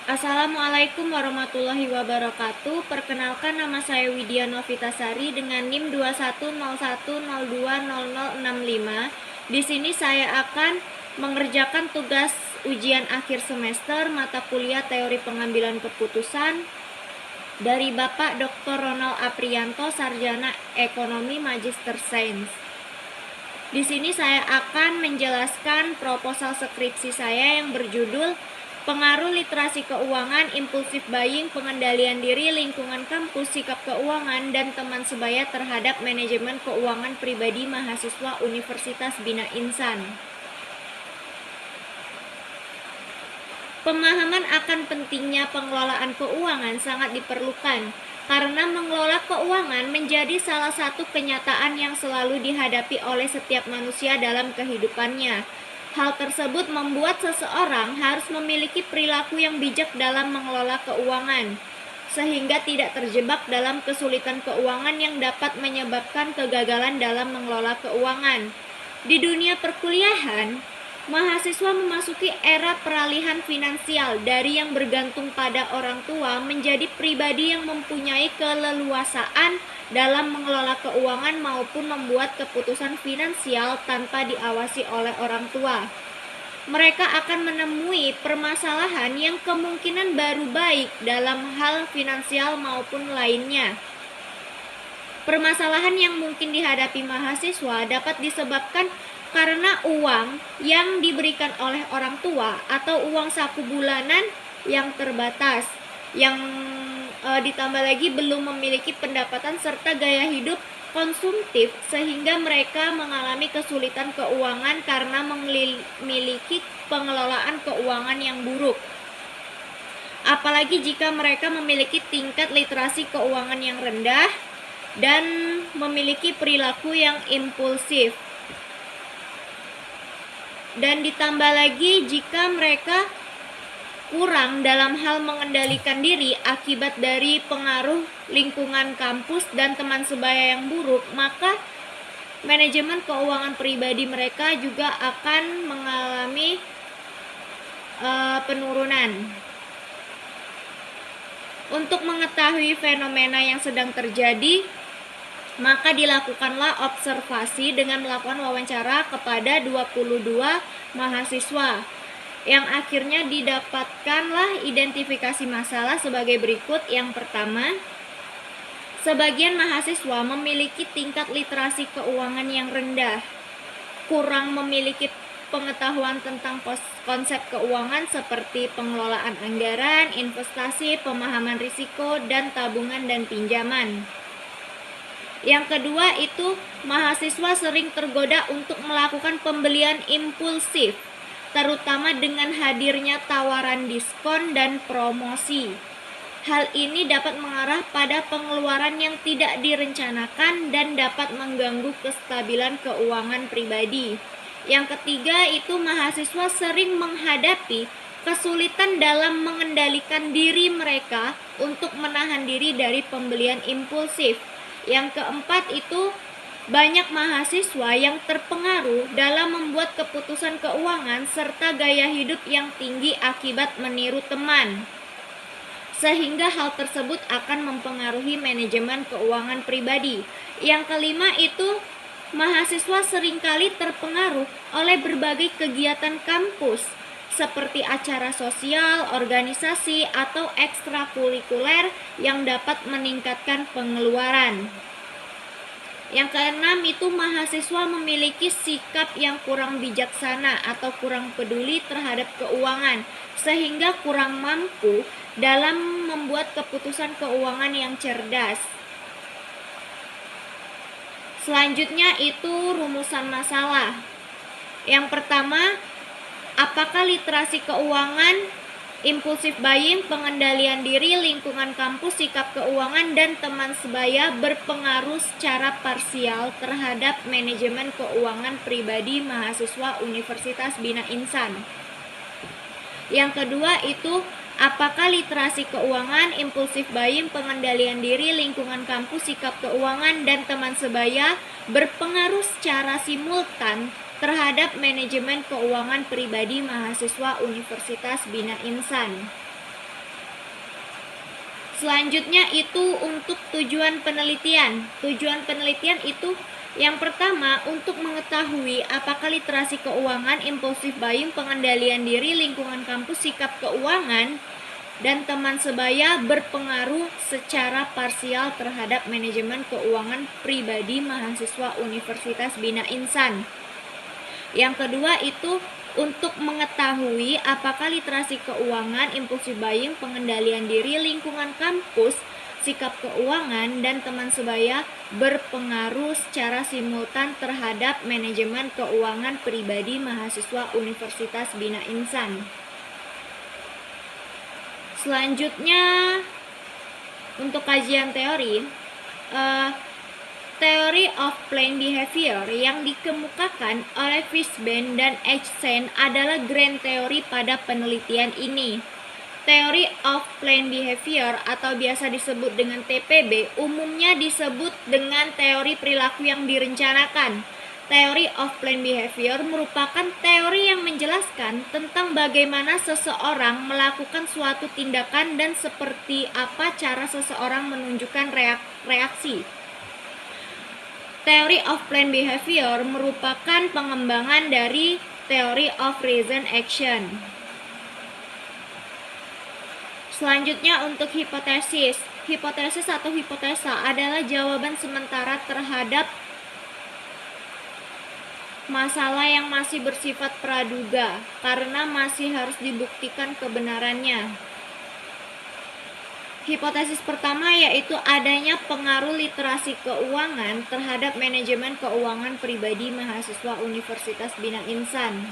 Assalamualaikum warahmatullahi wabarakatuh. Perkenalkan, nama saya Widya Novitasari dengan NIM 2101020065. Di sini saya akan mengerjakan tugas ujian akhir semester mata kuliah Teori Pengambilan Keputusan dari Bapak Dr. Ronald Aprianto, Sarjana Ekonomi Magister Sains. Di sini saya akan menjelaskan proposal skripsi saya yang berjudul Pengaruh Literasi Keuangan, Impulsif Buying, Pengendalian Diri, Lingkungan Kampus, Sikap Keuangan, dan Teman Sebaya terhadap Manajemen Keuangan Pribadi Mahasiswa Universitas Bina Insan. Pemahaman akan pentingnya pengelolaan keuangan sangat diperlukan, karena mengelola keuangan menjadi salah satu kenyataan yang selalu dihadapi oleh setiap manusia dalam kehidupannya. Hal tersebut membuat seseorang harus memiliki perilaku yang bijak dalam mengelola keuangan, sehingga tidak terjebak dalam kesulitan keuangan yang dapat menyebabkan kegagalan dalam mengelola keuangan. Di dunia perkuliahan, mahasiswa memasuki era peralihan finansial dari yang bergantung pada orang tua menjadi pribadi yang mempunyai keleluasaan dalam mengelola keuangan maupun membuat keputusan finansial tanpa diawasi oleh orang tua. Mereka akan menemui permasalahan yang kemungkinan baru baik dalam hal finansial maupun lainnya. Permasalahan yang mungkin dihadapi mahasiswa dapat disebabkan karena uang yang diberikan oleh orang tua atau uang saku bulanan yang terbatas, yang ditambah lagi belum memiliki pendapatan serta gaya hidup konsumtif, sehingga mereka mengalami kesulitan keuangan karena memiliki pengelolaan keuangan yang buruk. Apalagi jika mereka memiliki tingkat literasi keuangan yang rendah dan memiliki perilaku yang impulsif. Dan ditambah lagi jika mereka kurang dalam hal mengendalikan diri akibat dari pengaruh lingkungan kampus dan teman sebaya yang buruk, maka manajemen keuangan pribadi mereka juga akan mengalami penurunan. Untuk mengetahui fenomena yang sedang terjadi, maka dilakukanlah observasi dengan melakukan wawancara kepada 22 mahasiswa, yang akhirnya didapatkanlah identifikasi masalah sebagai berikut. Yang pertama, sebagian mahasiswa memiliki tingkat literasi keuangan yang rendah, kurang memiliki pengetahuan tentang konsep keuangan seperti pengelolaan anggaran, investasi, pemahaman risiko, dan tabungan dan pinjaman. Yang kedua itu, mahasiswa sering tergoda untuk melakukan pembelian impulsif, terutama dengan hadirnya tawaran diskon dan promosi. Hal ini dapat mengarah pada pengeluaran yang tidak direncanakan dan dapat mengganggu kestabilan keuangan pribadi. Yang ketiga itu, mahasiswa sering menghadapi kesulitan dalam mengendalikan diri mereka untuk menahan diri dari pembelian impulsif. Yang keempat itu, banyak mahasiswa yang terpengaruh dalam membuat keputusan keuangan serta gaya hidup yang tinggi akibat meniru teman, sehingga hal tersebut akan mempengaruhi manajemen keuangan pribadi. Yang kelima itu, mahasiswa seringkali terpengaruh oleh berbagai kegiatan kampus seperti acara sosial, organisasi, atau ekstrakurikuler yang dapat meningkatkan pengeluaran. Yang keenam itu, mahasiswa memiliki sikap yang kurang bijaksana atau kurang peduli terhadap keuangan, sehingga kurang mampu dalam membuat keputusan keuangan yang cerdas. Selanjutnya itu rumusan masalah. Yang pertama, apakah literasi keuangan, impulsif buying, pengendalian diri, lingkungan kampus, sikap keuangan, dan teman sebaya berpengaruh secara parsial terhadap manajemen keuangan pribadi mahasiswa Universitas Bina Insan? Yang kedua itu, apakah literasi keuangan, impulsif buying, pengendalian diri, lingkungan kampus, sikap keuangan, dan teman sebaya berpengaruh secara simultan terhadap manajemen keuangan pribadi mahasiswa Universitas Bina Insan? Selanjutnya itu untuk tujuan penelitian. Tujuan penelitian itu yang pertama untuk mengetahui apakah literasi keuangan, impulsif buying, pengendalian diri, lingkungan kampus, sikap keuangan, dan teman sebaya berpengaruh secara parsial terhadap manajemen keuangan pribadi mahasiswa Universitas Bina Insan. Yang kedua itu untuk mengetahui apakah literasi keuangan, impulsif buying, pengendalian diri, lingkungan kampus, sikap keuangan, dan teman sebaya berpengaruh secara simultan terhadap manajemen keuangan pribadi mahasiswa Universitas Bina Insan. Selanjutnya untuk kajian teori, Theory of Planned Behavior yang dikemukakan oleh Fishbein dan Einstein adalah grand theory pada penelitian ini. Theory of Planned Behavior atau biasa disebut dengan TPB umumnya disebut dengan teori perilaku yang direncanakan. Theory of Planned Behavior merupakan teori yang menjelaskan tentang bagaimana seseorang melakukan suatu tindakan dan seperti apa cara seseorang menunjukkan reaksi. Theory of Planned Behavior merupakan pengembangan dari Theory of Reason Action. Selanjutnya untuk hipotesis. Hipotesis atau hipotesa adalah jawaban sementara terhadap masalah yang masih bersifat praduga karena masih harus dibuktikan kebenarannya. Hipotesis pertama yaitu adanya pengaruh literasi keuangan terhadap manajemen keuangan pribadi mahasiswa Universitas Bina Insan.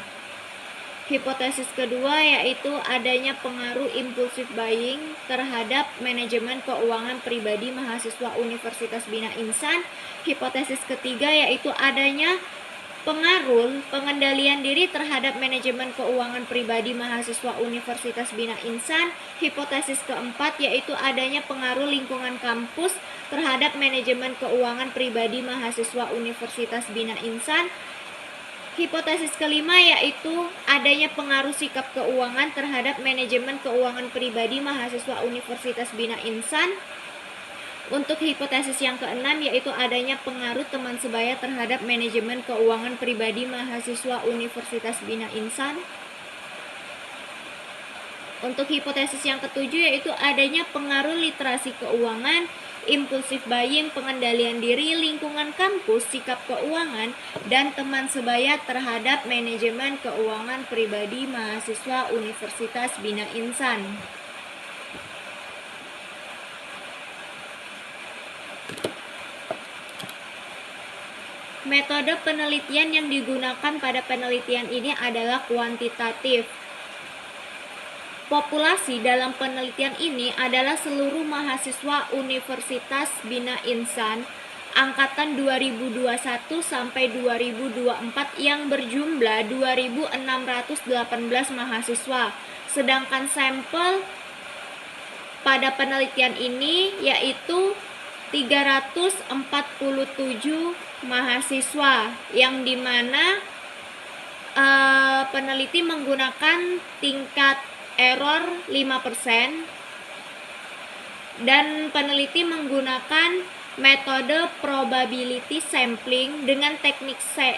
Hipotesis kedua yaitu adanya pengaruh impulsif buying terhadap manajemen keuangan pribadi mahasiswa Universitas Bina Insan. Hipotesis ketiga yaitu adanya pengaruh pengendalian diri terhadap manajemen keuangan pribadi mahasiswa Universitas Bina Insan. Hipotesis keempat yaitu adanya pengaruh lingkungan kampus terhadap manajemen keuangan pribadi mahasiswa Universitas Bina Insan. Hipotesis kelima yaitu adanya pengaruh sikap keuangan terhadap manajemen keuangan pribadi mahasiswa Universitas Bina Insan. Untuk hipotesis yang keenam yaitu adanya pengaruh teman sebaya terhadap manajemen keuangan pribadi mahasiswa Universitas Bina Insan. Untuk hipotesis yang ketujuh yaitu adanya pengaruh literasi keuangan, impulsif buying, pengendalian diri, lingkungan kampus, sikap keuangan, dan teman sebaya terhadap manajemen keuangan pribadi mahasiswa Universitas Bina Insan. Metode penelitian yang digunakan pada penelitian ini adalah kuantitatif. Populasi dalam penelitian ini adalah seluruh mahasiswa Universitas Bina Insan angkatan 2021 sampai 2024 yang berjumlah 2.618 mahasiswa. Sedangkan sampel pada penelitian ini yaitu 347 mahasiswa yang dimana peneliti menggunakan tingkat error 5% dan peneliti menggunakan metode probability sampling dengan teknik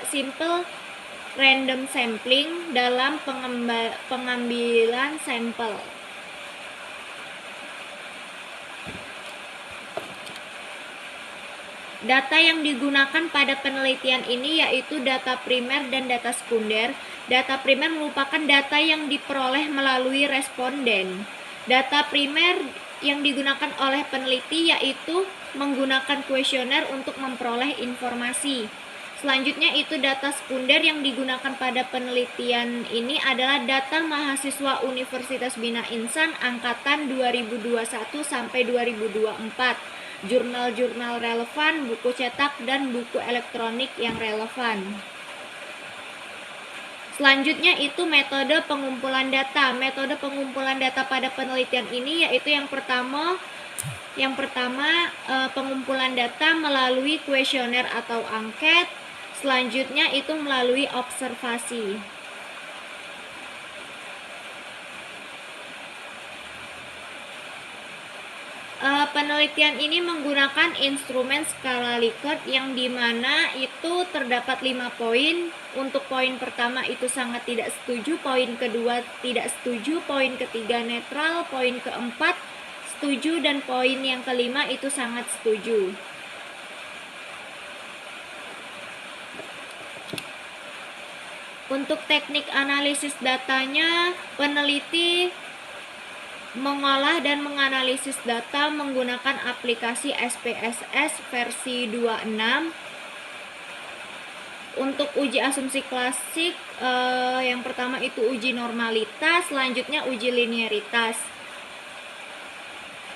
simple random sampling dalam pengambilan sampel. Data yang digunakan pada penelitian ini yaitu data primer dan data sekunder. Data primer merupakan data yang diperoleh melalui responden. Data primer yang digunakan oleh peneliti yaitu menggunakan kuesioner untuk memperoleh informasi. Selanjutnya itu data sekunder yang digunakan pada penelitian ini adalah data mahasiswa Universitas Bina Insan angkatan 2021 sampai 2024. Jurnal-jurnal relevan, buku cetak, dan buku elektronik yang relevan. Selanjutnya itu metode pengumpulan data. Metode pengumpulan data pada penelitian ini yaitu yang pertama pengumpulan data melalui kuesioner atau angket. Selanjutnya itu melalui observasi. Penelitian ini menggunakan instrumen skala Likert yang dimana itu terdapat 5 poin. Untuk poin pertama itu sangat tidak setuju, poin kedua tidak setuju, poin ketiga netral, poin keempat setuju, dan poin yang kelima itu sangat setuju. Untuk teknik analisis datanya, peneliti mengolah dan menganalisis data menggunakan aplikasi SPSS versi 26. Untuk uji asumsi klasik, yang pertama itu uji normalitas, selanjutnya uji linearitas.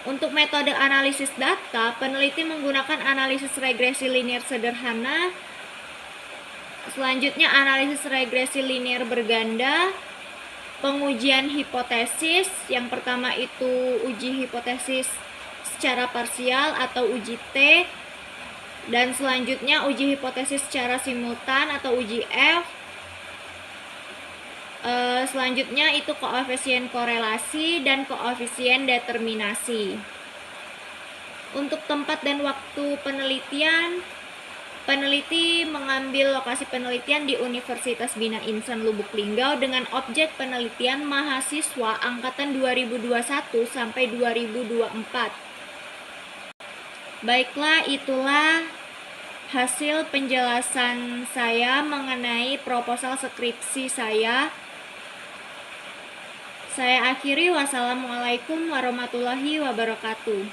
Untuk metode analisis data, peneliti menggunakan analisis regresi linear sederhana, selanjutnya analisis regresi linear berganda, pengujian hipotesis. Yang pertama itu uji hipotesis secara parsial atau uji T, dan selanjutnya uji hipotesis secara simultan atau uji F. Selanjutnya itu koefisien korelasi dan koefisien determinasi. Untuk tempat dan waktu penelitian, peneliti mengambil lokasi penelitian di Universitas Bina Insan Lubuk Linggau dengan objek penelitian mahasiswa angkatan 2021 sampai 2024. Baiklah, itulah hasil penjelasan saya mengenai proposal skripsi saya. Saya akhiri, wassalamualaikum warahmatullahi wabarakatuh.